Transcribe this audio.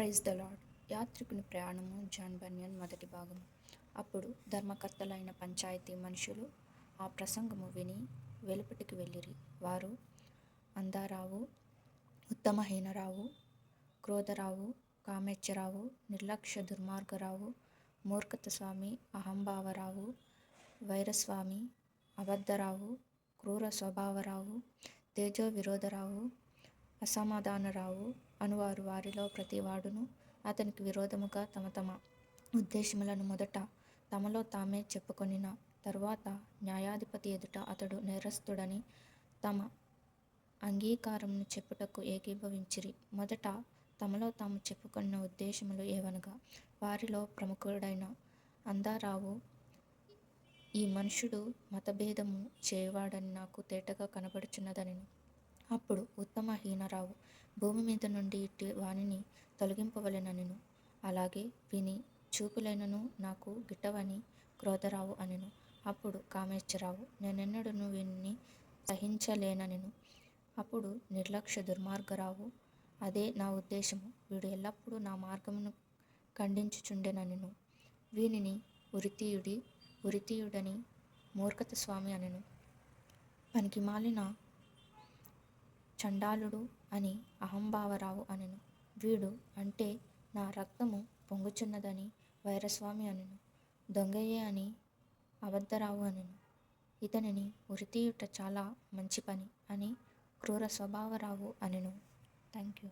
Praise the lord. యాత్రికుని ప్రయాణము John Bunyan మొదటి భాగము. అప్పుడు ధర్మకర్తలైన పంచాయతీ మనుషులు ఆ ప్రసంగము విని వెలుపటికి వెళ్ళిరి. వారు అంధారావు, ఉత్తమహీనరావు, క్రోధరావు, కామెచ్చరావు, నిర్లక్ష్య దుర్మార్గరావు, మూర్ఖత స్వామి, అహంభావరావు, వైరస్వామి, అబద్ధరావు, క్రూర స్వభావరావు, తేజో విరోధరావు, అసమాధానరావు అనువారు వారిలో ప్రతివాడును అతనికి విరోధముగా తమ తమ ఉద్దేశములను మొదట తమలో తామే చెప్పుకొనిన తరువాత న్యాయాధిపతి ఎదుట అతడు నేరస్తుడని తమ అంగీకారమును చెప్పుటకు ఏకీభవించిరి. మొదట తమలో తాము చెప్పుకొనిన ఉద్దేశములు ఏవనగా, వారిలో ప్రముఖుడైన అంధారావు, ఈ మనుష్యుడు మతభేదము చేయువాడని నాకు తేటగా కనబడుచున్నదనెను. అప్పుడు ఉత్తమహీనరావు, భూమి మీద నుండి ఇట్టి వానిని తొలగింపవలెననెను. అలాగే విని చూపులైనను నాకు గిట్టవని క్రోధరావు అనెను. అప్పుడు కామేశ్వరరావు, నేనెన్నడూను వీనిని సహించలేననెను. అప్పుడు నిర్లక్ష్య దుర్మార్గరావు, అదే నా ఉద్దేశము, వీడు ఎల్లప్పుడూ నా మార్గమును ఖండించుచుండెననెను. వీనిని ఉరితీయుడని మూర్ఖత స్వామి అనెను. పనికిమాలిన చండాలుడు అని అహంభావరావు అనెను. వీడు అంటే నా రక్తము పొంగుచున్నదని వైరస్వామి అనెను. దొంగయే అని అబద్ధరావు అనెను. ఇతనిని ఉరితీయుట చాలా మంచి పని అని క్రూర స్వభావరావు అనెను. Thank you.